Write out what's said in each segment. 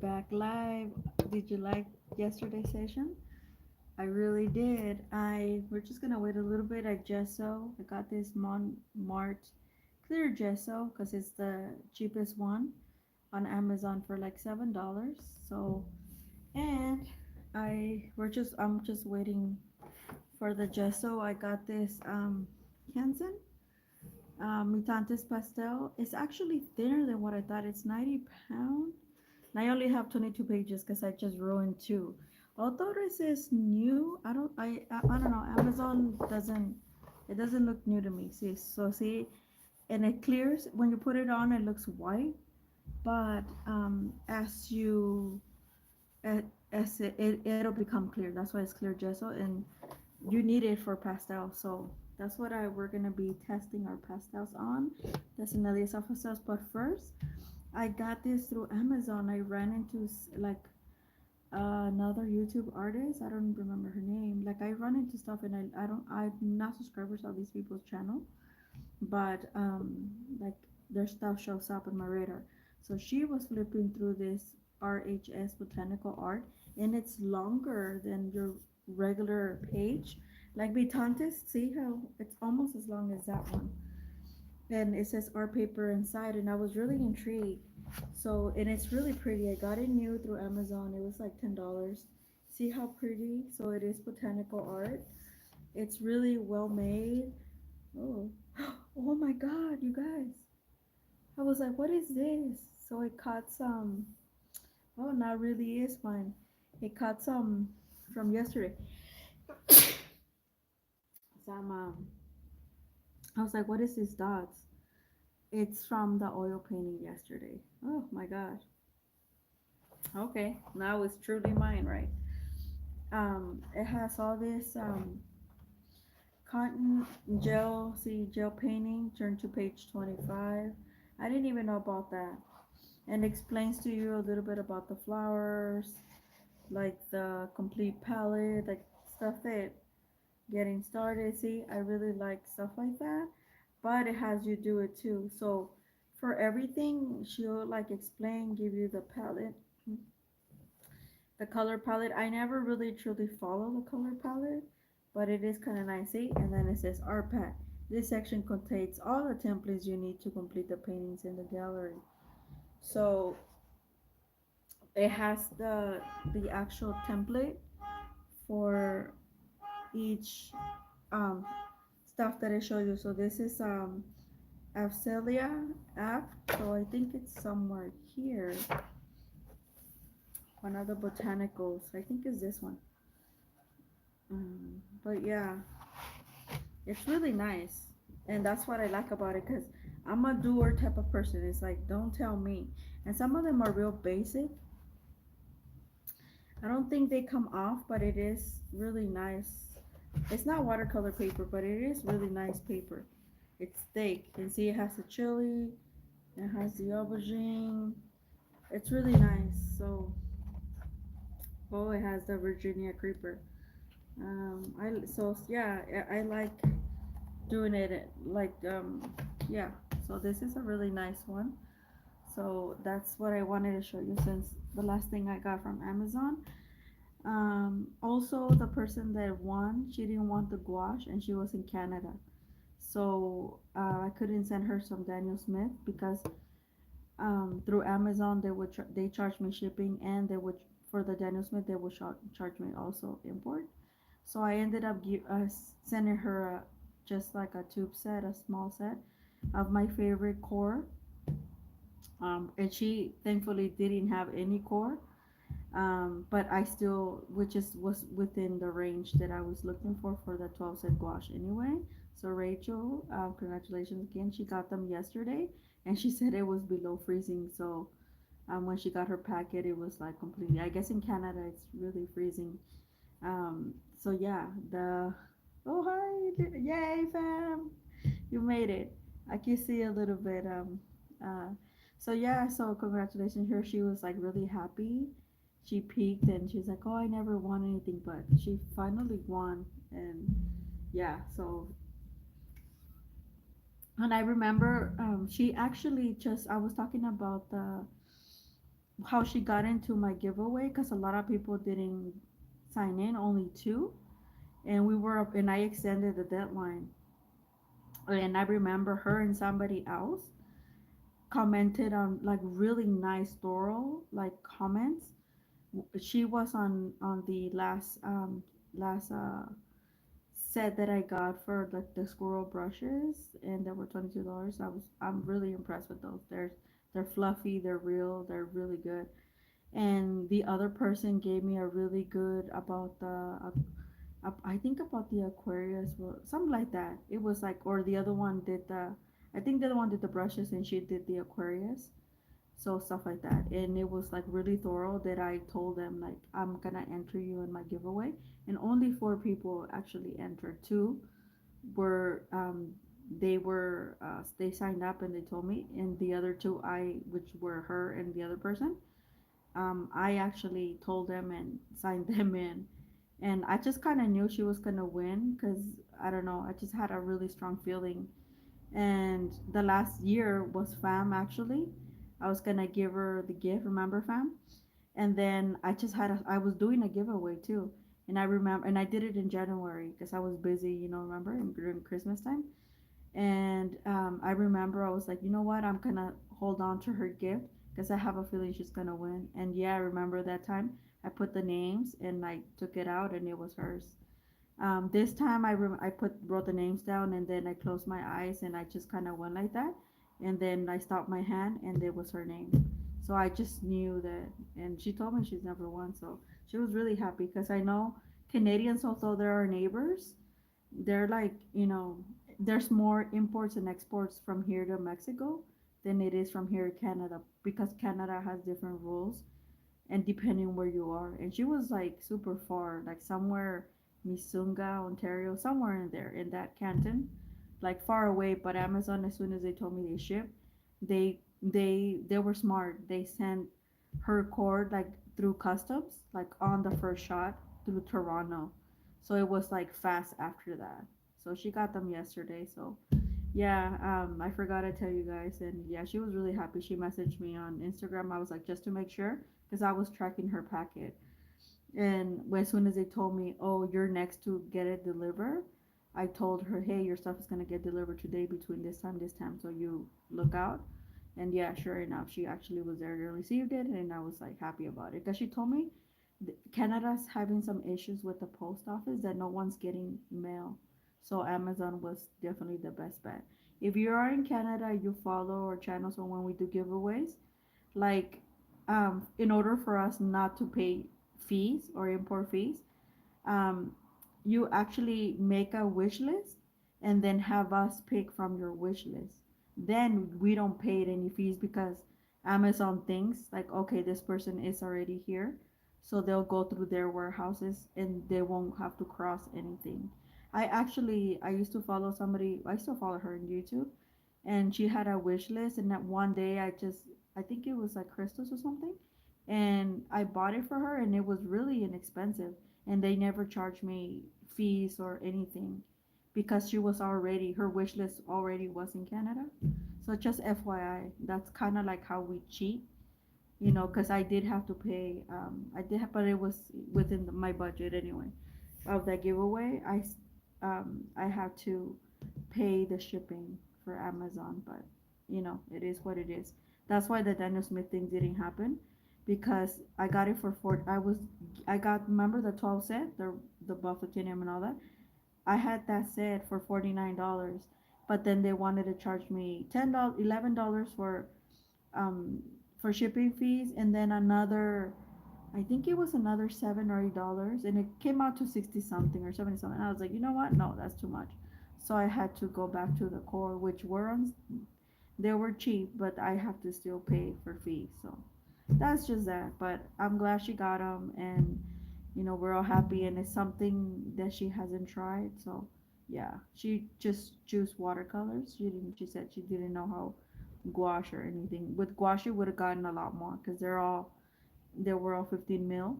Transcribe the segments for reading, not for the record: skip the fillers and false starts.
back live. Did you like yesterday's session? I really did. We're just gonna wait a little bit. I got this Mart clear gesso because it's the cheapest one on Amazon for like $7. So and I'm just waiting for the gesso. I got this Hansen Mutantes Pastel. It's actually thinner than what I thought. It's 90 pounds. And I only have 22 pages because I just ruined two. Although this is new, I don't know. Amazon doesn't look new to me. See, and it clears when you put it on. It looks white, but as you as it'll become clear. That's why it's clear gesso, and you need it for pastel. So that's what we're gonna be testing our pastels on. The Sennelier soft pastels. But first, I got this through Amazon. I ran into like another YouTube artist. I don't remember her name. Like I run into stuff, and I'm not subscribers of these people's channel, but like their stuff shows up on my radar. So she was flipping through this RHS Botanical Art, and it's longer than your regular page. Like Bitantes, see how it's almost as long as that one, and it says art paper inside, and I was really intrigued. So, and it's really pretty. I got it new through Amazon. It was like $10. See how pretty? So it is botanical art. It's really well made. Oh, oh my God, you guys! I was like, what is this? So it caught some. Oh, not really is mine. It caught some from yesterday. Some. I was like, what is these dots? It's from the oil painting yesterday. Oh my God. Okay, now it's truly mine, right? It has all this cotton gel, see gel painting. Turn to page 25. I didn't even know about that. And explains to you a little bit about the flowers, like the complete palette, like stuff that getting started. See, I really like stuff like that, but it has you do it too. So for everything, she'll like explain, give you the palette, the color palette. I never really truly follow the color palette, but it is kind of nice. See, and then it says art pack. This section contains all the templates you need to complete the paintings in the gallery. So it has the actual template for each um, stuff that I show you. So this is Avcelia app. So I think it's somewhere here. One of the botanicals. I think is this one. But yeah, it's really nice, and that's what I like about it because I'm a doer type of person. It's like don't tell me, and some of them are real basic. I don't think they come off, but it is really nice. It's not watercolor paper, but it is really nice paper. It's thick. You can see it has the chili, it has the aubergine. It's really nice. So, oh, it has the Virginia creeper. Yeah, I like doing it like yeah. So this is a really nice one. So that's what I wanted to show you since the last thing I got from Amazon. Also, the person that won, she didn't want the gouache, and she was in Canada, so I couldn't send her some Daniel Smith because through Amazon they charge me shipping, and they would for the Daniel Smith they would charge me also import. So I ended up sending her just like a tube set, a small set of my favorite core, and she thankfully didn't have any core, but I still, which is was within the range that I was looking for the 12 set gouache anyway. So Rachel, congratulations again. She got them yesterday, and she said it was below freezing. So when she got her packet, it was like completely. I guess in Canada it's really freezing. So yeah, the oh hi, yay fam, you made it. I can see a little bit. Uh, so yeah, so congratulations. Here she was like really happy. She peaked and she's like, oh, I never won anything, but she finally won. And yeah, so and I remember she actually just I was talking about how she got into my giveaway, because a lot of people didn't sign in, only two, and we were up, and I extended the deadline. And I remember her and somebody else commented on like really nice floral like comments. She was on the last set that I got for like the squirrel brushes, and they were $22. I'm really impressed with those. They're fluffy, they're real, they're really good. And the other person gave me a really good about I think about the Aquarius, well, something like that. It was like, or the other one did I think the other one did the brushes and she did the Aquarius. So stuff like that. And it was like really thorough that I told them like I'm gonna enter you in my giveaway. And only four people actually entered. Two were they signed up and they told me, and the other two which were her and the other person, I actually told them and signed them in. And I just kind of knew she was gonna win because I don't know, I just had a really strong feeling. And the last year was Fam actually. I was gonna give her the gift, remember Fam? And then I was doing a giveaway too. And I remember, and I did it in January because I was busy, remember, during Christmas time. And I remember I was like, you know what? I'm gonna hold on to her gift because I have a feeling she's gonna win. And yeah, I remember that time I put the names and I took it out and it was hers. This time I wrote the names down and then I closed my eyes and I just kind of went like that, and then I stopped my hand and it was her name. So I just knew that, and she told me she's never won, so she was really happy because I know Canadians, although they're our neighbors, they're like, there's more imports and exports from here to Mexico than it is from here to Canada because Canada has different rules and depending where you are. And she was like super far, like somewhere Misunga, Ontario, somewhere in there in that canton, like far away. But Amazon, as soon as they told me they ship, they were smart. They sent her cord like through customs, like on the first shot through Toronto. So it was like fast after that. So she got them yesterday. So yeah, I forgot to tell you guys, and yeah, she was really happy. She messaged me on Instagram. I was like, just to make sure, because I was tracking her packet. And as soon as they told me, oh, you're next to get it delivered, I told her, hey, your stuff is gonna get delivered today between this time, so you look out. And yeah, sure enough, she actually was there to receive it, and I was like happy about it because she told me Canada's having some issues with the post office that no one's getting mail. So Amazon was definitely the best bet. If you are in Canada, you follow our channel. So when we do giveaways, like in order for us not to pay fees or import fees, um, you actually make a wish list and then have us pick from your wish list. Then we don't pay it any fees because Amazon thinks like, okay, this person is already here, so they'll go through their warehouses and they won't have to cross anything. I used to follow somebody. I still follow her on YouTube, and she had a wish list. And that one day, I think it was like crystals or something, and I bought it for her, and it was really inexpensive, and they never charged me fees or anything because she was already her wish list already was in Canada. So just FYI, that's kind of like how we cheat, because I did have to pay. But it was within my budget anyway. Of that giveaway, I had to pay the shipping for Amazon, but it is what it is. That's why the Daniel Smith thing didn't happen because I got it for four. I got, remember the 12 set, the buff titanium and all that. I had that set for $49, but then they wanted to charge me $10, $11 um for shipping fees, and then another, I think it was another $7 or $8, and it came out to 60 something or 70 something. I was like, you know what? No, that's too much. So I had to go back to the core, which were on, they were cheap, but I have to still pay for fees. So that's just that. But I'm glad she got them, and we're all happy, and it's something that she hasn't tried. So yeah, she just chose watercolors. She said she didn't know how gouache or anything. With gouache, she would have gotten a lot more because they were all 15 mil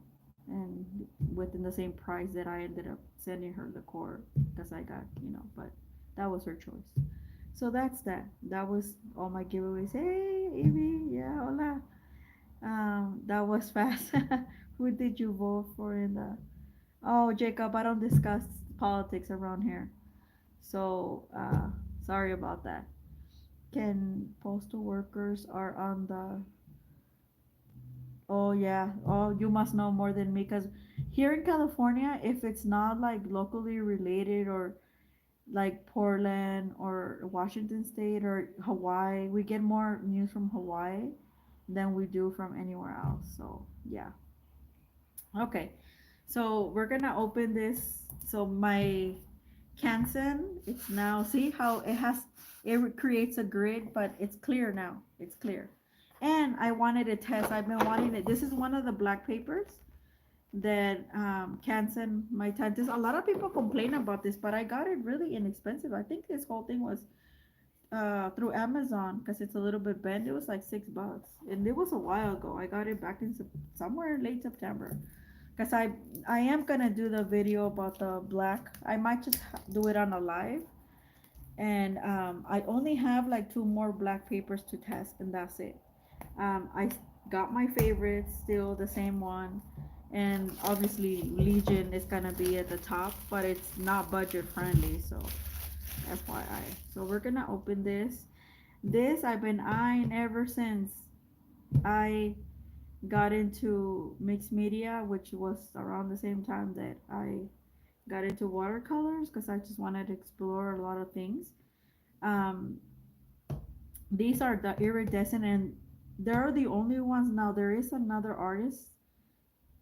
and within the same price that I ended up sending her the core because I got, but that was her choice. So that's that. That was all my giveaways. Hey, Evie, yeah, hola. That was fast. Who did you vote for in the? Oh, Jacob, I don't discuss politics around here. So, sorry about that. Can postal workers are on the? Oh yeah. Oh, you must know more than me because here in California, if it's not like locally related or like Portland or Washington State or Hawaii, we get more news from Hawaii than we do from anywhere else. So yeah. Okay. So we're gonna open this. So my Canson, it's now, see how it has, it creates a grid, but it's clear now. It's clear. And I wanted to test, I've been wanting it. This is one of the black papers that Canson, my dentist, a lot of people complain about this, but I got it really inexpensive. I think this whole thing was through Amazon because it's a little bit bent. It was like $6, and it was a while ago. I got it back in somewhere in late September. Cause I am gonna do the video about the black. I might just do it on a live, and I only have like two more black papers to test, and that's it. I got my favorites, still the same one, and obviously Legion is gonna be at the top, but it's not budget friendly, so FYI. So we're gonna open this. This I've been eyeing ever since I got into mixed media, which was around the same time that I got into watercolors because I just wanted to explore a lot of things. Um, these are the iridescent, and they're the only ones now. There is another artist.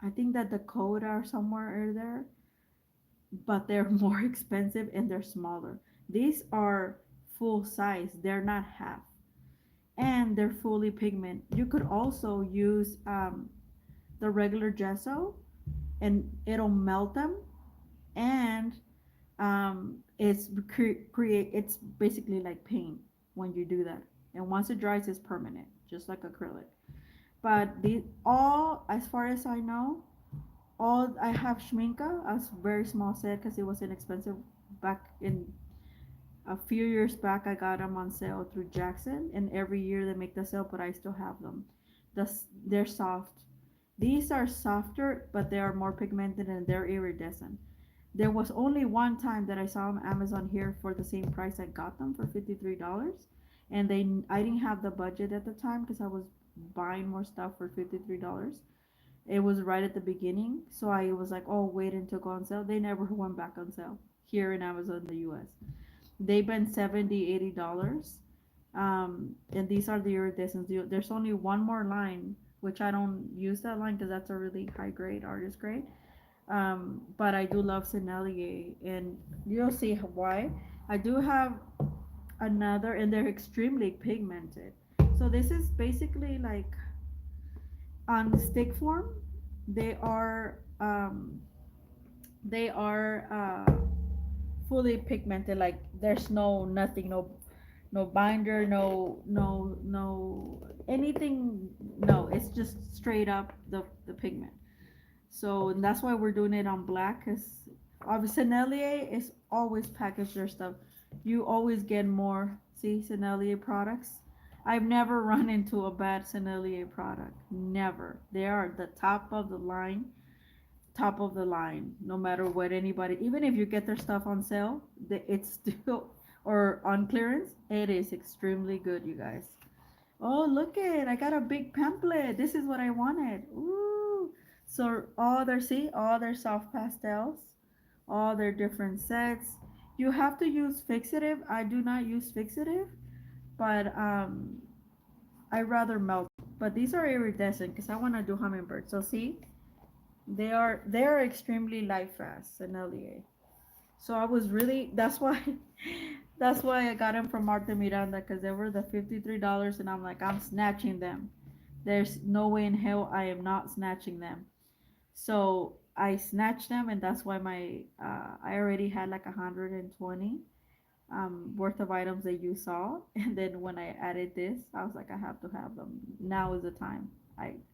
I think that the code are somewhere there, but they're more expensive and they're smaller. These are full size. They're not half, and they're fully pigment. You could also use the regular gesso, and it'll melt them, and it's basically like paint when you do that, and once it dries it's permanent just like acrylic. But the all, as far as I know, all I have schminka, a very small set because it was inexpensive back in a few years back. I got them on sale through Jackson, and every year they make the sale, but I still have them. They're soft. These are softer, but they are more pigmented and they're iridescent. There was only one time that I saw them Amazon here for the same price I got them for $53, and I didn't have the budget at the time because I was buying more stuff for $53. It was right at the beginning, so I was like, oh, wait until go on sale. They never went back on sale here in Amazon in the U.S. They've been 70, $80. And these are the iridescents. There's only one more line, which I don't use that line because that's a really high grade artist grade. But I do love Sennelier, and you'll see why. I do have another, and they're extremely pigmented. So this is basically like on stick form. They are they are fully pigmented. Like there's no nothing, no binder, no anything. No, it's just straight up the pigment. So that's why we're doing it on black, because obviously Sennelier is always package their stuff. You always get more. See, Sennelier products. I've never run into a bad Sennelier product. Never. They are the top of the line. Top of the line. No matter what anybody, even if you get their stuff on sale, it's still, or on clearance, it is extremely good, you guys. Oh, look it. I got a big pamphlet. This is what I wanted. Ooh. So all their soft pastels, all their different sets. You have to use fixative. I do not use fixative, but I rather melt. But these are iridescent because I want to do hummingbird. So see, they are extremely light fast, Sennelier. So I was really, that's why that's why I got them from Marta Miranda, because they were the $53, and I'm like, I'm snatching them. There's no way in hell I am not snatching them. So I snatched them, and that's why my I already had like 120 worth of items that you saw, and then when I added this, I was like, I have to have them. Now is the time.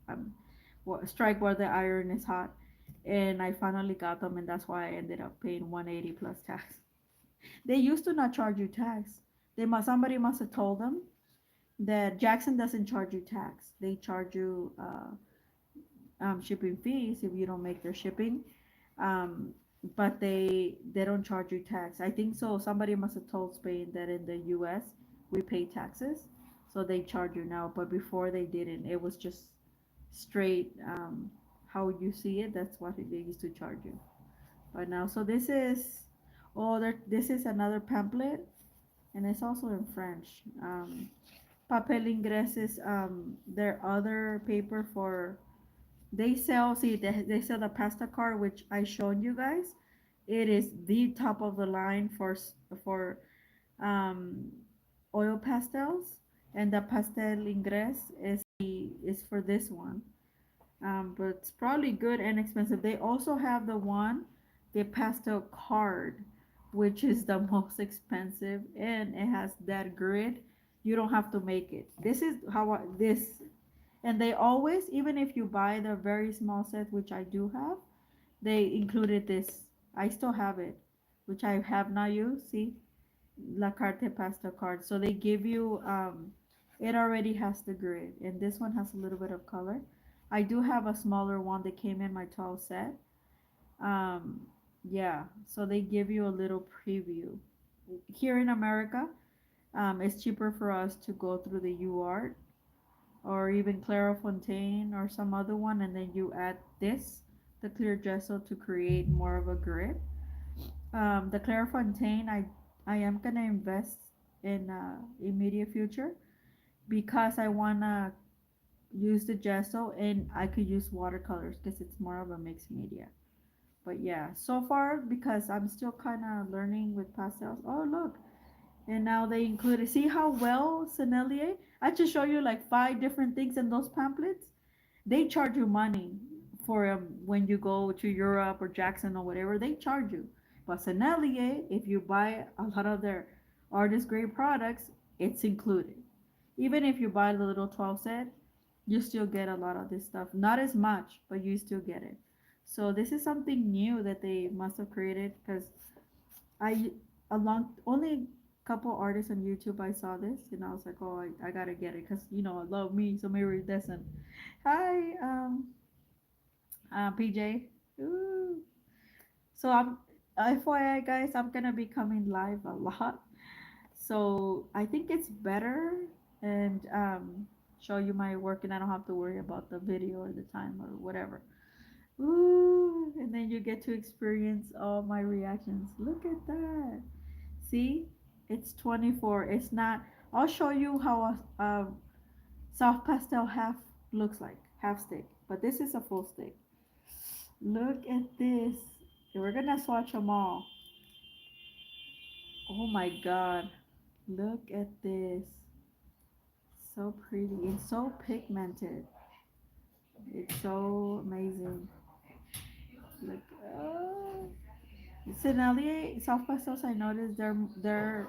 I'm strike while the iron is hot, and I finally got them, and that's why I ended up paying 180 plus tax. They used to not charge you tax. Somebody must have told them that Jackson doesn't charge you tax. They charge you shipping fees if you don't make their shipping. Um, but they don't charge you tax. I think so. Somebody must have told Spain that in the U.S. we pay taxes, so they charge you now. But before they didn't. It was just straight how you see it. That's what they used to charge you. But now, so this is this is another pamphlet, and it's also in French. Papel Ingres is their other paper for they sell. See, they sell the pasta card, which I showed you guys. It is the top of the line for um, oil pastels, and the pastel ingres is for this one. But it's probably good and expensive. They also have the pastel card, which is the most expensive, and it has that grid. You don't have to make it. This is how this, and they always, even if you buy the very small set, which I do have, they included this. I still have it, which I have not used. See, La Carte Pasta card. So they give you it already has the grid, and this one has a little bit of color. I do have a smaller one that came in my 12 set. Um, yeah, so they give you a little preview. Here in America, it's cheaper for us to go through the UART or even Clairefontaine or some other one, and then you add this, the clear gesso, to create more of a grid. The Clairefontaine, I am gonna invest in immediate future because I wanna use the gesso and I could use watercolors because it's more of a mixed media. But yeah, so far because I'm still kind of learning with pastels. Oh look, and now they included. See how well Sennelier? I just show you like five different things in those pamphlets. They charge you money for when you go to Europe or Jackson or whatever. They charge you. But Sennelier, if you buy a lot of their artist grade products, it's included. Even if you buy the little 12 set, you still get a lot of this stuff. Not as much, but you still get it. So this is something new that they must have created because I along only couple artists on YouTube I saw this and I was like, oh, I gotta get it because I love me some Irridescent. Hi, PJ. Ooh. So I'm FYI guys, I'm gonna be coming live a lot. So I think it's better and show you my work and I don't have to worry about the video or the time or whatever. Ooh, and then you get to experience all my reactions. Look at that. See, it's 24. It's not. I'll show you how a soft pastel half looks like, half stick. But this is a full stick. Look at this. We're gonna swatch them all. Oh my god. Look at this. So pretty. It's so pigmented. It's so amazing. Look. Oh. Sennelier soft pastels. I noticed they're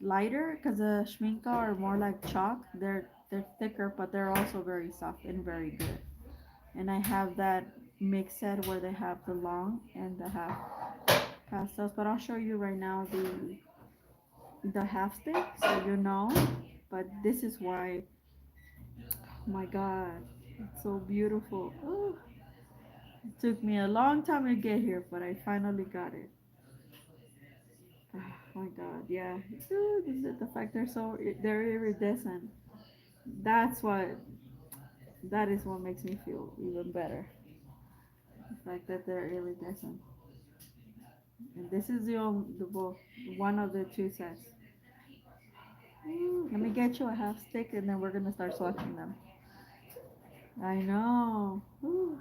lighter because the schminka are more like chalk. They're thicker, but they're also very soft and very good. And I have that mix set where they have the long and the half pastels. But I'll show you right now the half stick so you know. But this is why, oh my God, it's so beautiful. Ooh, it took me a long time to get here, but I finally got it. Oh my God, yeah. Ooh, the fact they're iridescent. That's what that is what makes me feel even better. The fact that they're iridescent. And this is one of the two sets. Let me get you a half stick and then we're gonna start swatching them. I know. Ooh.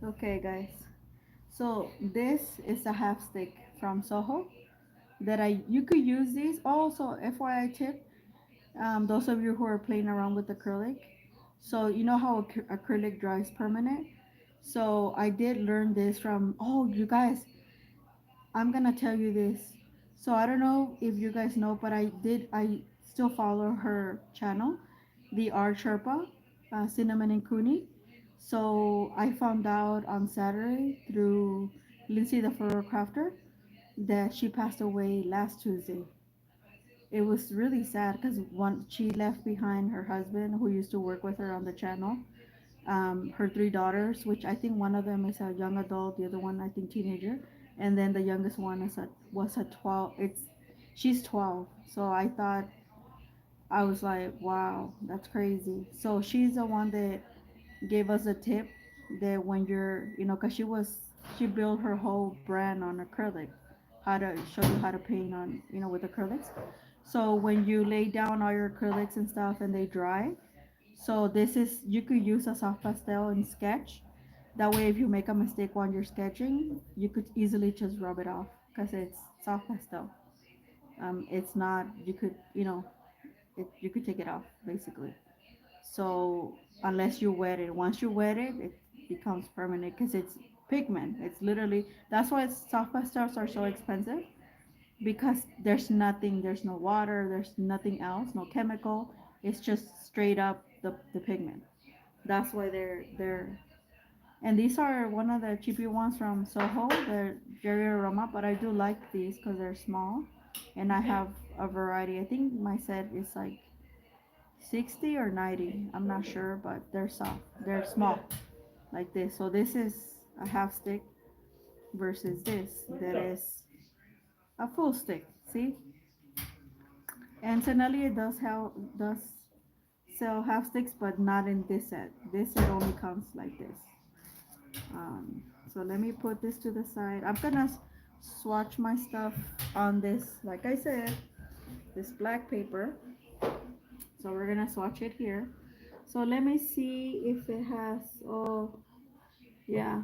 Okay, guys. So this is a half stick from Soho. that I you could use these. Also, FYI tip, those of you who are playing around with acrylic, so you know how acrylic dries permanent. So I did learn this from. Oh, you guys, I'm gonna tell you this. So I don't know if you guys know, but I did. I still follow her channel, the Art Sherpa, Cinnamon and Cooney. So I found out on Saturday through Lindsay the Furrow Crafter that she passed away last Tuesday. It was really sad because one she left behind her husband who used to work with her on the channel, her three daughters, which I think one of them is a young adult, the other one I think teenager, and then the youngest one was a 12. She's 12. So I thought I was like, wow, that's crazy. So she's the one that gave us a tip that when you're, because she built her whole brand on acrylic, how to show you how to paint on, with acrylics. So when you lay down all your acrylics and stuff and they dry, so this is you could use a soft pastel and sketch. That way, if you make a mistake while you're sketching, you could easily just rub it off because it's soft pastel. It's not. You could take it off basically. So unless you wet it, once you wet it, it becomes permanent because it's pigment. It's literally that's why soft pastels are so expensive because there's no water, there's nothing else, no chemical. It's just straight up the pigment. That's why they're and these are one of the cheaper ones from Soho. They're Jerry Aroma, but I do like these because they're small, and I have a variety. I think my set is like 60 or 90. I'm not sure, but they're soft. They're small like this. So this is a half stick versus this that is a full stick. See, and Sennelier does sell half sticks, but not in this set. This set only comes like this. So let me put this to the side. I'm gonna swatch my stuff on this, like I said, this black paper. So we're gonna swatch it here. So let me see if it has, oh, yeah,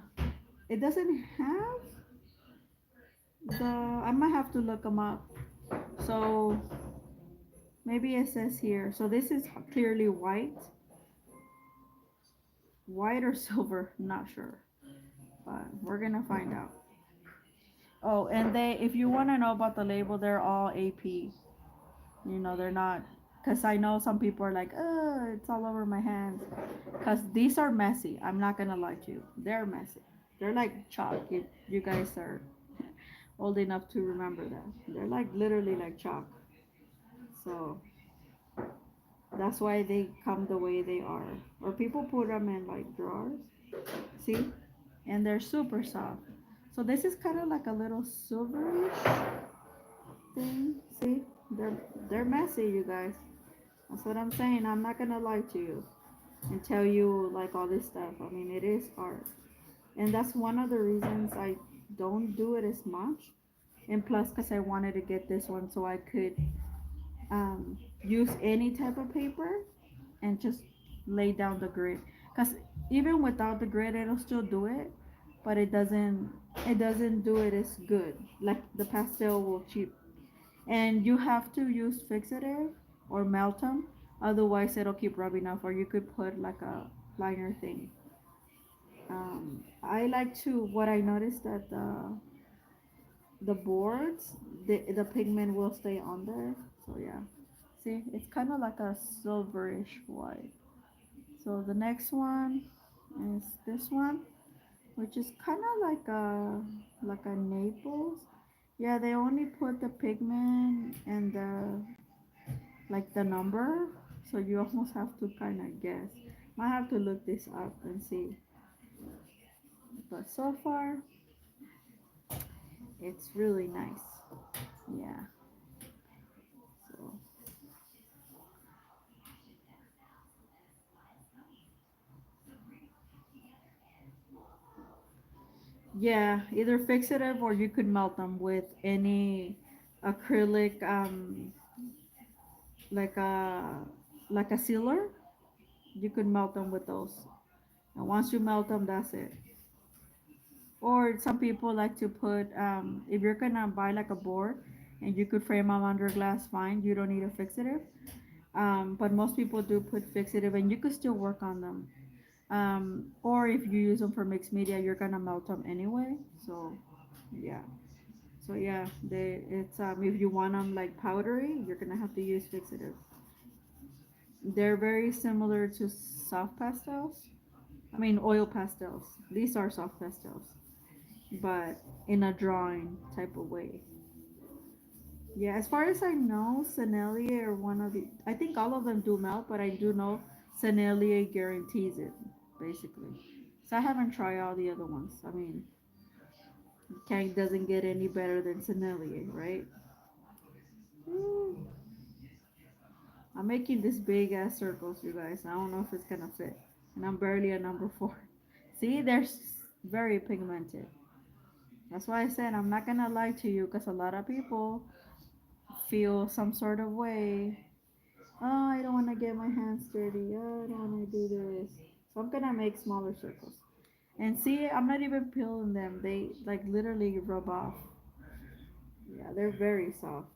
it doesn't have I might have to look them up. So maybe it says here. So this is clearly white or silver, not sure, but we're gonna find out. Oh, and if you want to know about the label, they're all AP. They're not, because I know some people are like, oh, it's all over my hands. Because these are messy. I'm not going to lie to you. They're messy. They're like chalk. You guys are old enough to remember that. They're like literally like chalk. So that's why they come the way they are. Or people put them in like drawers. See? And they're super soft. So this is kind of like a little silverish thing. See? They're messy, you guys. That's what I'm saying. I'm not gonna lie to you and tell you like all this stuff. I mean, it is art, and that's one of the reasons I don't do it as much. And plus, because I wanted to get this one so I could use any type of paper and just lay down the grid. Because even without the grid, it'll still do it, but it doesn't do it as good. Like the pastel will cheap, and you have to use fixative or melt them, otherwise it'll keep rubbing off. Or you could put like a liner thing. I like to what I noticed that the boards, the pigment will stay on there. So yeah, see, it's kind of like a silverish white. So the next one is this one, which is kind of like a Naples. Yeah, they only put the pigment and the number, so you almost have to kind of guess. Might have to look this up and see. But so far, it's really nice. Yeah. So yeah, either fixative or you could melt them with any acrylic, like a sealer. You could melt them with those. And once you melt them, that's it. Or some people like to put, if you're gonna buy like a board, and you could frame them under glass fine. You don't need a fixative. But most people do put fixative, and you could still work on them. Or if you use them for mixed media, you're gonna melt them anyway. So yeah. So yeah, it's if you want them like powdery, you're gonna have to use fixative. They're very similar to soft pastels. I mean oil pastels. These are soft pastels, but in a drawing type of way. Yeah, as far as I know, Sennelier or one of the, I think all of them do melt, but I do know Sennelier guarantees it, basically. So I haven't tried all the other ones. I mean, Kang doesn't get any better than Sennelier, right? Mm, I'm making this big ass circles, you guys. I don't know if it's gonna fit, and I'm barely a number four. See, they're very pigmented. That's why I said I'm not gonna lie to you, because a lot of people feel some sort of way. Oh, I don't want to get my hands dirty. Oh, I don't want to do this. So I'm gonna make smaller circles. And see, I'm not even peeling them. They like literally rub off. Yeah, they're very soft.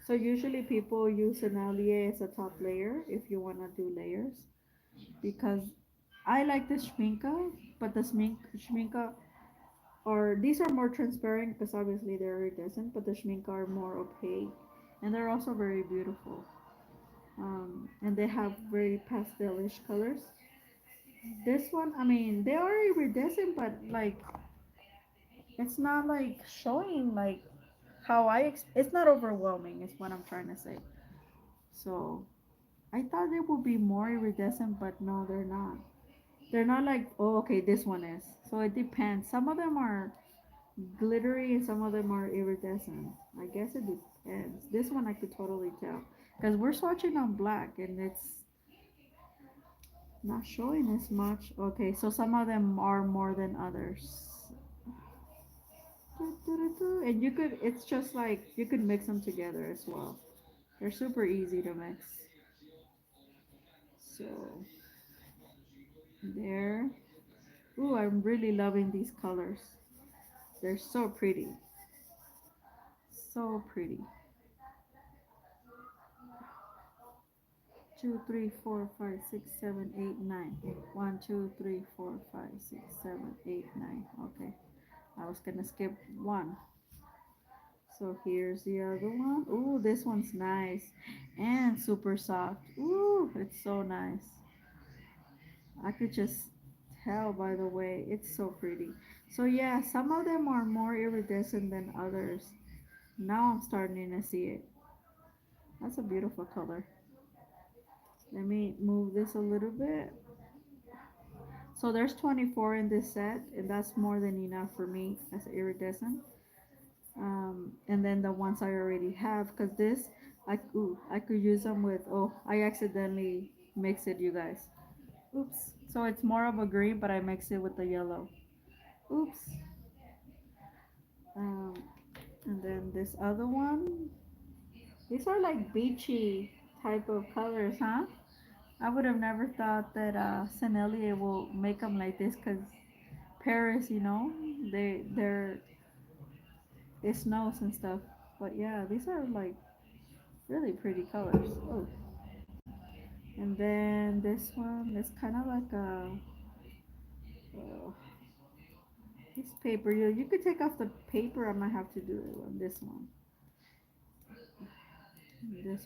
So usually people use an allié as a top layer if you want to do layers, because I like the schminka, but the schminka or these are more transparent because obviously they're iridescent, but the schminka are more opaque, and they're also very beautiful. And they have very pastelish colors. This one, I mean, they are iridescent, but like it's not like showing like how it's not overwhelming. Is what I'm trying to say. So I thought they would be more iridescent, but no, they're not. They're not like, oh, okay, this one is. So it depends. Some of them are glittery and some of them are iridescent. I guess it depends. This one I could totally tell because we're swatching on black and it's not showing as much. Okay, so some of them are more than others. And you could, it's just like, you could mix them together as well. They're super easy to mix. So, there. Ooh, I'm really loving these colors. They're so pretty. So pretty. 2, 3, 4, 5, 6, 7, 8, 9. 1, 2, 3, 4, 5, 6, 7, 8, 9. Okay. I was gonna skip one. So here's the other one. Ooh, this one's nice and super soft. Ooh, it's so nice. I could just tell by the way. It's so pretty. So yeah, some of them are more iridescent than others. Now I'm starting to see it. That's a beautiful color. Let me move this a little bit. So there's 24 in this set, and that's more than enough for me as iridescent. And then the ones I already have, because this, I could use them with, oh, I accidentally mixed it, you guys. Oops. So it's more of a green, but I mix it with the yellow. Oops. Um, and then this other one, these are like beachy type of colors, huh? I would have never thought that Sennelier will make them like this, because Paris, they're it snows and stuff. But yeah, these are like really pretty colors. Oh, and then this one is kind of like a uh, this paper. You could take off the paper. I might have to do it on this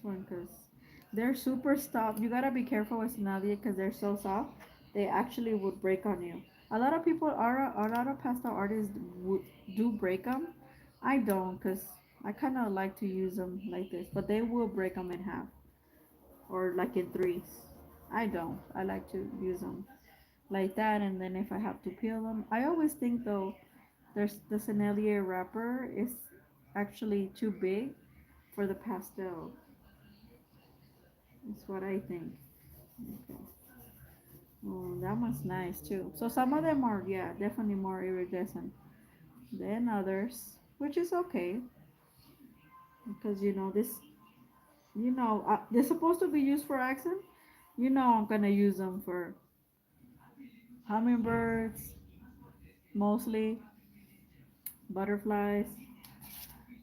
one, because they're super soft. You gotta be careful with Sinalia because they're so soft. They actually would break on you. A lot of pastel artists do break them. I don't, because I kind of like to use them like this, but they will break them in half or like in threes. I don't. I like to use them like that, and then if I have to peel them, I always think though there's the Sennelier wrapper is actually too big for the pastel. That's what I think. Okay. Oh, that one's nice too. So some of them are, yeah, definitely more iridescent than others, which is okay because they're supposed to be used for accent. I'm gonna use them for hummingbirds, mostly butterflies,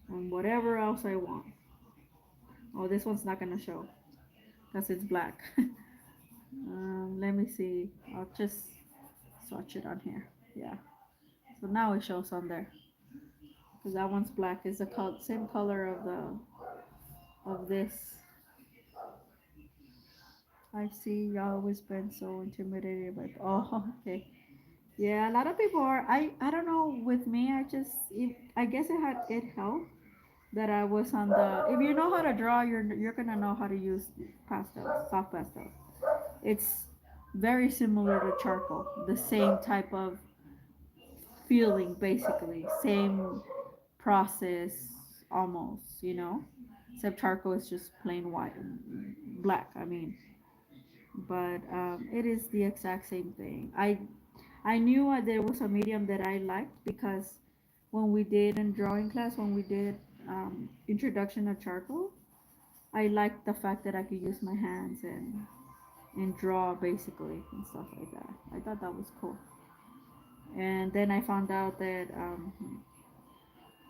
and whatever else I want. Oh, this one's not gonna show because it's black. Let me see. I'll just swatch it on here. Yeah. So now it shows on there because that one's black. It's the same color of the of this. I see y'all always been so intimidated by. Oh, okay. Yeah, a lot of people are. I don't know. With me, I guess it helped that I was on the. If you know how to draw, you're gonna know how to use pastels, soft pastels. It's very similar to charcoal. The same type of feeling, basically. Same process, almost. Except charcoal is just plain white, black. I mean, but it is the exact same thing. I knew there was a medium that I liked because when we did in drawing class, when we did introduction of charcoal, I liked the fact that I could use my hands and draw basically and stuff like that. I thought that was cool. And then I found out that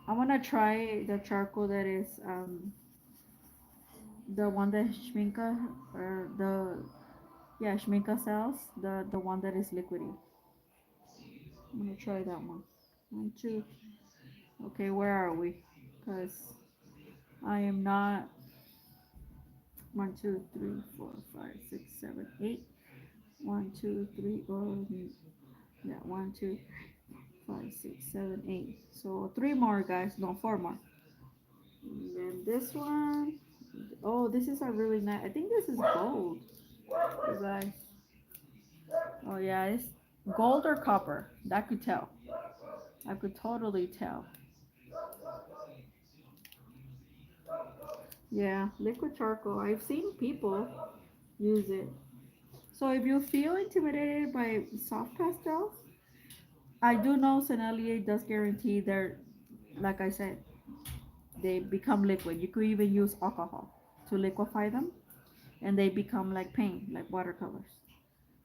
I want to try the charcoal that is the one that Schminka or the yeah Schminka sells, the one that is liquidy. I'm gonna try that one. One, two. Okay, where are we? Because I am not one, two, three, four, five, six, seven, eight. One, two, three, yeah, one, two, five, six, seven, eight. So three more guys, no, four more. And then this one, oh, this is a really nice. I think this is gold. You guys, oh yeah, it's gold or copper. That could tell. I could totally tell. Yeah, liquid charcoal. I've seen people use it. So if you feel intimidated by soft pastels, I do know Sennelier does guarantee they're, like I said, they become liquid. You could even use alcohol to liquefy them, and they become like paint, like watercolors.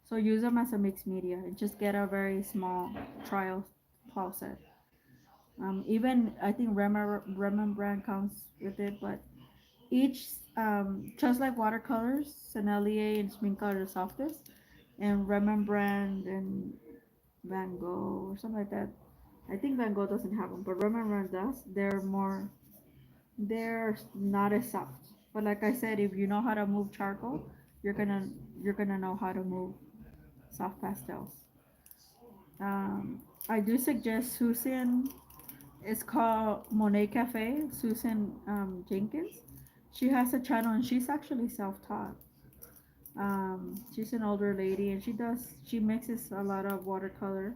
So use them as a mixed media and just get a very small trial set. Even I think Rembrandt comes with it, but each just like watercolors, Sennelier and Schmincke are the softest, and Rembrandt and Van Gogh or something like that. I think Van Gogh doesn't have them, but Rembrandt does. They're not as soft. But like I said, if you know how to move charcoal, you're gonna you're gonna know how to move soft pastels. I do suggest Susan. It's called Monet Cafe. Susan Jenkins. She has a channel and she's actually self-taught. She's an older lady and she mixes a lot of watercolor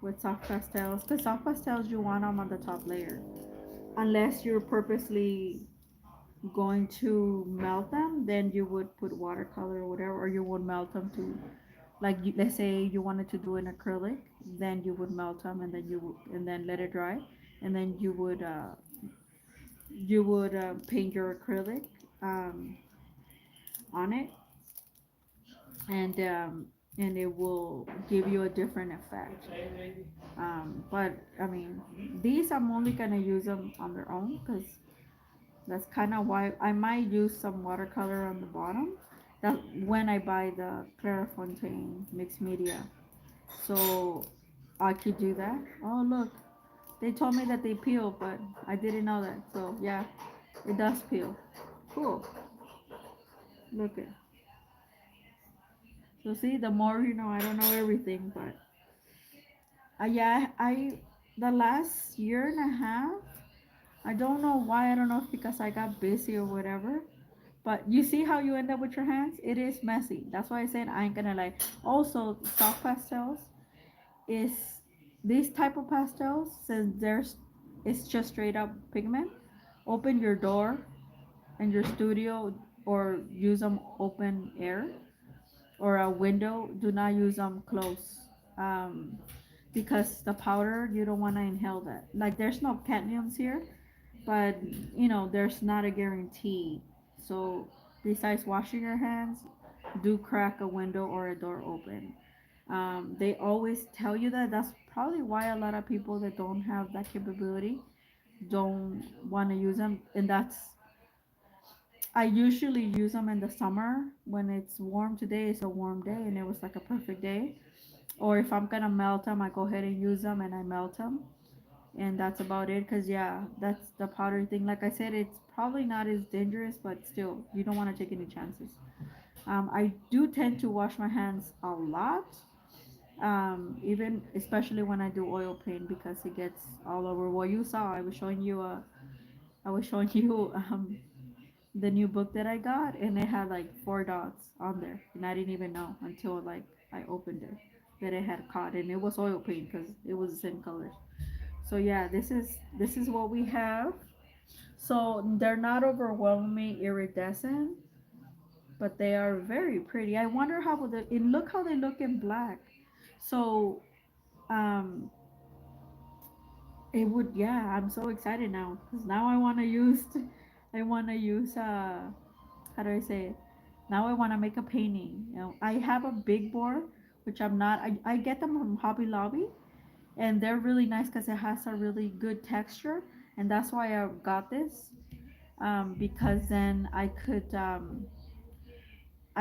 with soft pastels. The soft pastels you want them on the top layer, unless you're purposely going to melt them. Then you would put watercolor or whatever, or you would melt them to like let's say you wanted to do an acrylic, then you would melt them and then and then let it dry, and then you would paint your acrylic um, on it, and it will give you a different effect. But I mean, these I'm only gonna use them on their own because that's kind of why I might use some watercolor on the bottom. That when I buy the Clairefontaine mixed media, so I could do that. Oh look, they told me that they peel, but I didn't know that. So yeah, it does peel. Cool. Look at. So see, the more you know. I don't know everything, but yeah, I the last year and a half. I don't know why. I don't know if because I got busy or whatever. But you see how you end up with your hands? It is messy. That's why I said I ain't gonna lie. Also, soft pastels is these type of pastels since it's just straight up pigment. Open your door in your studio or use them open air or a window. Do not use them close. Um, because the powder you don't want to inhale that. Like there's no cadmiums here, but there's not a guarantee. So besides washing your hands, do crack a window or a door open. They always tell you that. That's probably why a lot of people that don't have that capability don't want to use them, and that's I usually use them in the summer when it's warm. Today is a warm day, and it was like a perfect day. Or if I'm gonna melt them, I go ahead and use them and I melt them, and that's about it. Cause yeah, that's the powder thing. Like I said, it's probably not as dangerous, but still, you don't want to take any chances. I do tend to wash my hands a lot, even especially when I do oil paint because it gets all over. Well, you saw I was showing you the new book that I got, and it had like four dots on there, and I didn't even know until like I opened it that it had caught, and it was oil paint because it was the same colors. So yeah, this is what we have. So they're not overwhelmingly iridescent, but they are very pretty. I wonder how would they, and look how they look in black. So um, it would, yeah. I'm so excited now because now I want to use how do I say it? Now I want to make a painting. You know, I have a big board, which I'm not. I get them from Hobby Lobby, and they're really nice because it has a really good texture, and that's why I got this. Because then I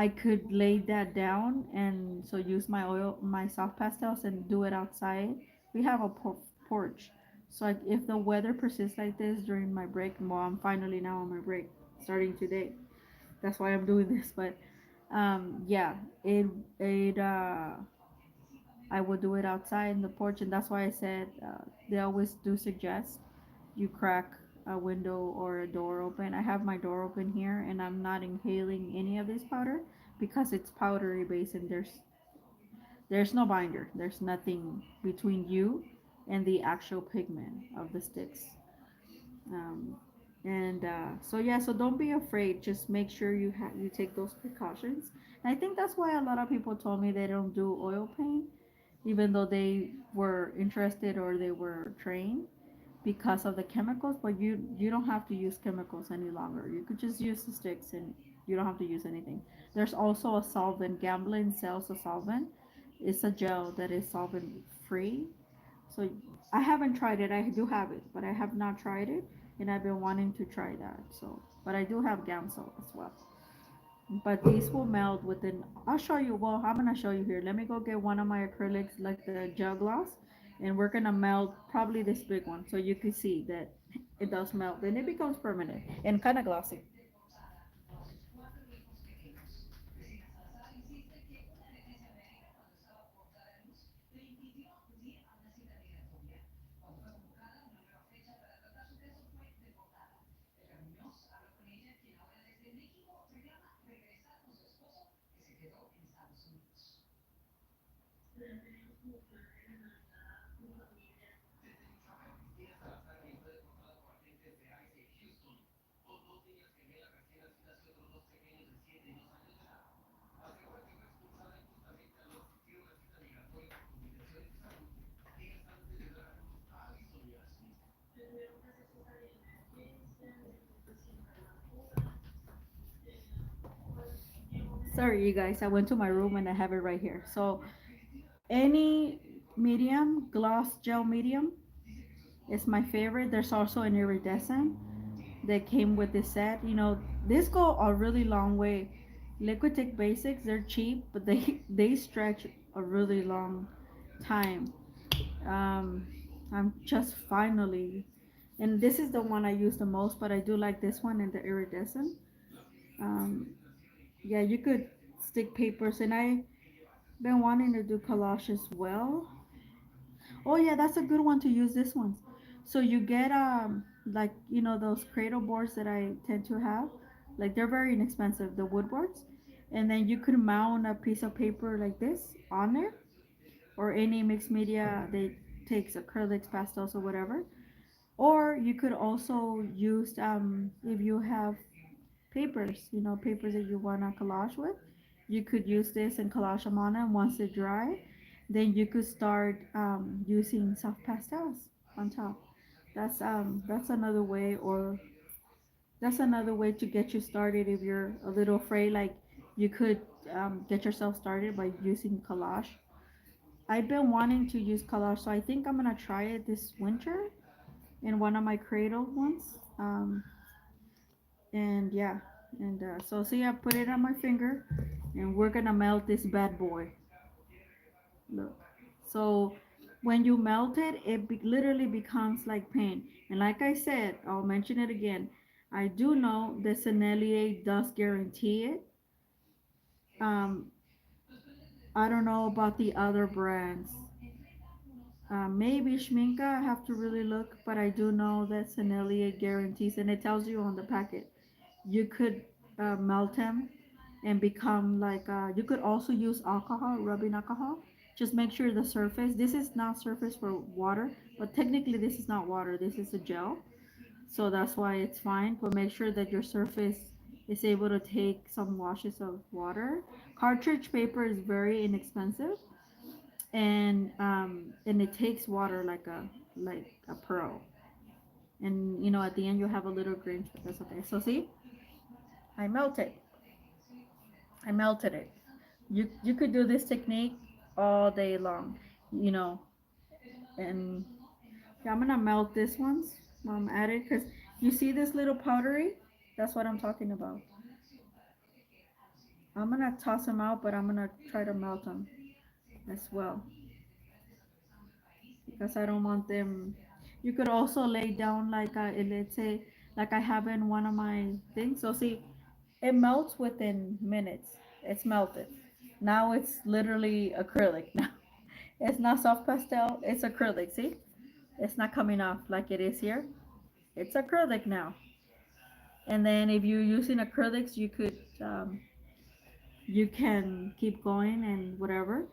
could lay that down and so use my soft pastels and do it outside. We have a porch, so like if the weather persists like this during my break, well, I'm finally now on my break, starting today. That's why I'm doing this, but yeah, it it I would do it outside in the porch, and that's why I said they always do suggest you crack a window or a door open. I have my door open here, and I'm not inhaling any of this powder because it's powdery base, and there's no binder. There's nothing between you and the actual pigment of the sticks. Um, and so yeah, so don't be afraid. Just make sure you take those precautions. And I think that's why a lot of people told me they don't do oil paint, even though they were interested or they were trained because of the chemicals. But you don't have to use chemicals any longer. You could just use the sticks and you don't have to use anything. There's also a solvent. Gamblin sells a solvent. It's a gel that is solvent free, so I haven't tried it. I do have it, but I have not tried it, and I've been wanting to try that. So, but I do have Gamsol as well. But these will melt within. I'll show you. Well, I'm gonna show you here. Let me go get one of my acrylics, like the gel gloss, and we're gonna melt probably this big one, so you can see that it does melt. Then it becomes permanent and kind of glossy. Sorry, you guys. I went to my room and I have it right here. So any medium gloss gel medium is my favorite. There's also an iridescent that came with this set. You know, this go a really long way. Liquid Basics, they're cheap, but they stretch a really long time. Um, I'm just finally, and this is the one I use the most, but I do like this one and the iridescent. Um, yeah, you could stick papers, and I've been wanting to do collage as well. Oh yeah, that's a good one to use this one. So you get like those cradle boards that I tend to have, like they're very inexpensive, the wood boards, and then you could mount a piece of paper like this on there, or any mixed media that takes acrylics, pastels, or whatever. Or you could also use if you have papers, papers that you want to collage with, you could use this and collage them on it. Once they dry, then you could start using soft pastels on top. That's another way, or that's another way to get you started if you're a little afraid. Like you could get yourself started by using collage. I've been wanting to use collage, so I think I'm gonna try it this winter. in one of my cradle ones. And yeah, and so see, I put it on my finger, and we're gonna melt this bad boy. Look, so when you melt it, literally becomes like paint. And like I said, I'll mention it again. I do know the Sennelier does guarantee it. Um, I don't know about the other brands. Maybe Schminka, I have to really look, but I do know that Sennelier guarantees, and it tells you on the packet. You could melt them and become like, you could also use alcohol, rubbing alcohol. Just make sure the surface, this is not surface for water, but technically this is not water, this is a gel. So that's why it's fine, but make sure that your surface is able to take some washes of water. Cartridge paper is very inexpensive, and it takes water like a pearl. And at the end you'll have a little grain, but that's okay. So see, I melted. I melted it. You could do this technique all day long, you know. And yeah, I'm gonna melt this ones while I'm at it, because you see this little powdery. That's what I'm talking about. I'm gonna toss them out, but I'm gonna try to melt them as well, because I don't want them. You could also lay down like, let's say, like I have in one of my things. So see, it melts within minutes. It's melted. Now it's literally acrylic now. It's not soft pastel, it's acrylic. See? It's not coming off like it is here. It's acrylic now. And then if you're using acrylics, you can keep going and whatever,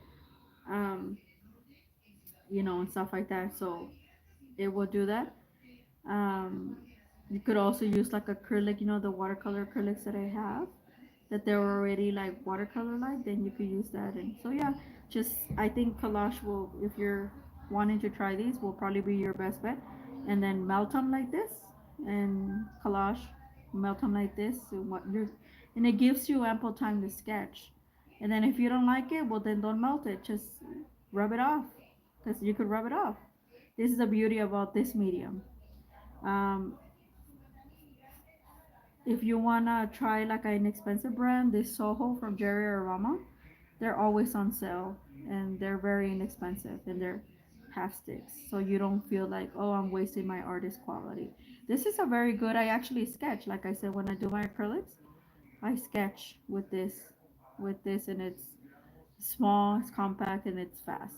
um, and stuff like that. So it will do that. Um, you could also use like acrylic, the watercolor acrylics that I have, that they're already like watercolor like, then you could use that. And so yeah, just I think collage will, if you're wanting to try these, will probably be your best bet. And then melt them like this, and collage, melt them like this, and it gives you ample time to sketch. And then if you don't like it, well then don't melt it, just rub it off, because you could rub it off. This is the beauty about this medium. um, if you wanna try like an expensive brand, this Soho from Jerry Arama, they're always on sale, and they're very inexpensive, and they're half sticks, so you don't feel like, oh, I'm wasting my artist quality. This is a very good. I actually sketch, like I said, when I do my acrylics, I sketch with this, and it's small, it's compact, and it's fast.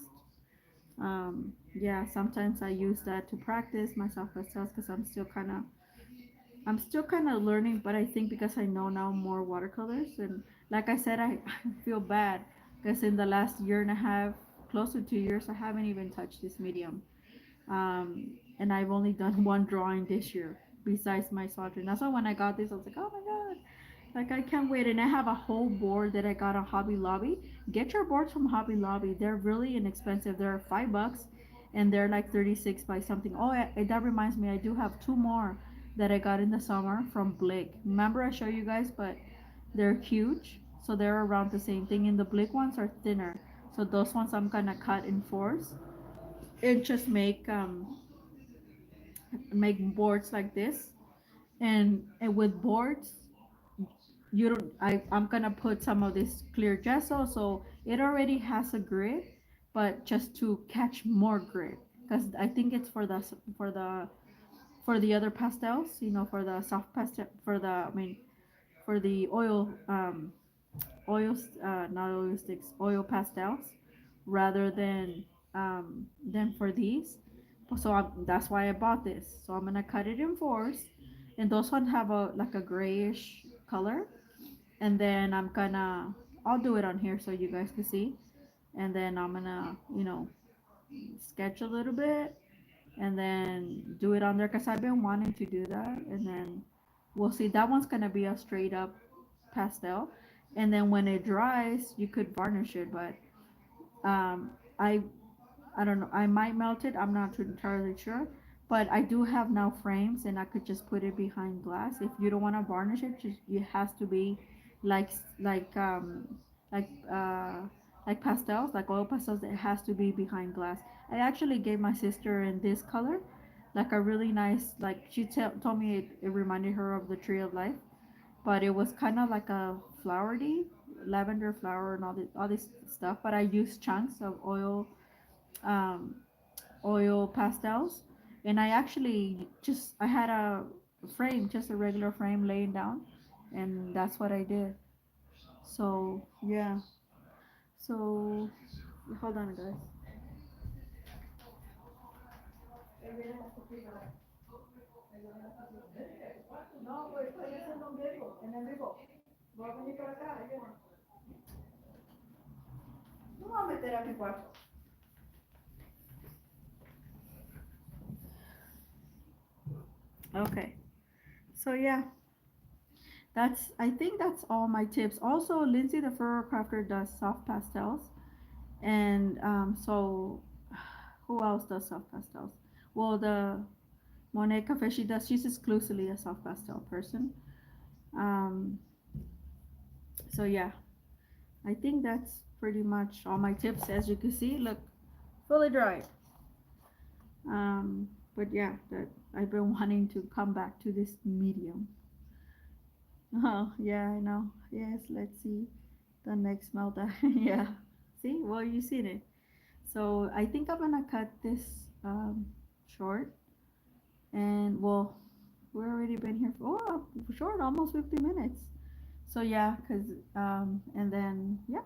Yeah, sometimes I use that to practice myself myself, because I'm still kind of learning, but I think because I know now more watercolors, and like I said, I feel bad because in the last year and a half, close to 2 years, I haven't even touched this medium. And I've only done one drawing this year besides my soldering. That's why when I got this, I was like, oh my god, like I can't wait. And I have a whole board that I got on Hobby Lobby. Get your boards from Hobby Lobby. They're really inexpensive. They're $5, and they're like 36 by something. Oh, that reminds me, I do have two more that I got in the summer from Blick. Remember I showed you guys, but they're huge. So they're around the same thing. And the Blick ones are thinner. So those ones I'm gonna cut in fours and just make boards like this. And with boards, you don't I'm gonna put some of this clear gesso, so it already has a grid, but just to catch more grid, because I think it's for the other pastels, for the soft pastel, for the not oil sticks, oil pastels, rather than for these. So that's why I bought this. So I'm gonna cut it in fours, and those ones have a like a grayish color. And then I'll do it on here so you guys can see. And then I'm gonna sketch a little bit, and then do it on there, because I've been wanting to do that. And then we'll see. That one's gonna be a straight up pastel, and then when it dries you could varnish it. But um I I don't know. I might melt it. I'm not entirely sure. But I do have now frames, and I could just put it behind glass. If you don't want to varnish it, just it has to be like like like uh like pastels, like oil pastels. It has to be behind glass. I actually gave my sister in this color like a really nice, like told me it reminded her of the tree of life, but it was kind of like a flowery lavender flower and all this stuff. But I used chunks of um, oil pastels, and I actually just I had a frame, just a regular frame laying down, and that's what I did. So yeah. So hold on, guys. No, pues estoy haciendo un vivo, en el vivo. Voy a venir para acá, ayúdame. No me voy a meter a mi cuarto. Okay. So yeah, that's I think that's all my tips. Also, Lindsay the Fur Crafter does soft pastels, and so who else does soft pastels? Well, the Monet Cafe she does. She's exclusively a soft pastel person. Um, so yeah, I think that's pretty much all my tips. As you can see, look, fully dried. Um, but yeah, that I've been wanting to come back to this medium. Oh yeah, I know. Yes, let's see the next meltdown. Yeah. See, well, you seen it. So I think I'm gonna cut this short, and well, we've already been here for short, almost 50 minutes. So yeah, cause and then yeah,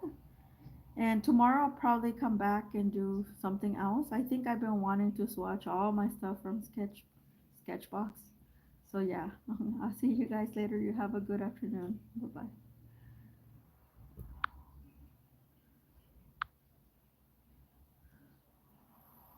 and tomorrow I'll probably come back and do something else. I think I've been wanting to swatch all my stuff from Sketchbox. So yeah, I'll see you guys later. You have a good afternoon. Bye bye.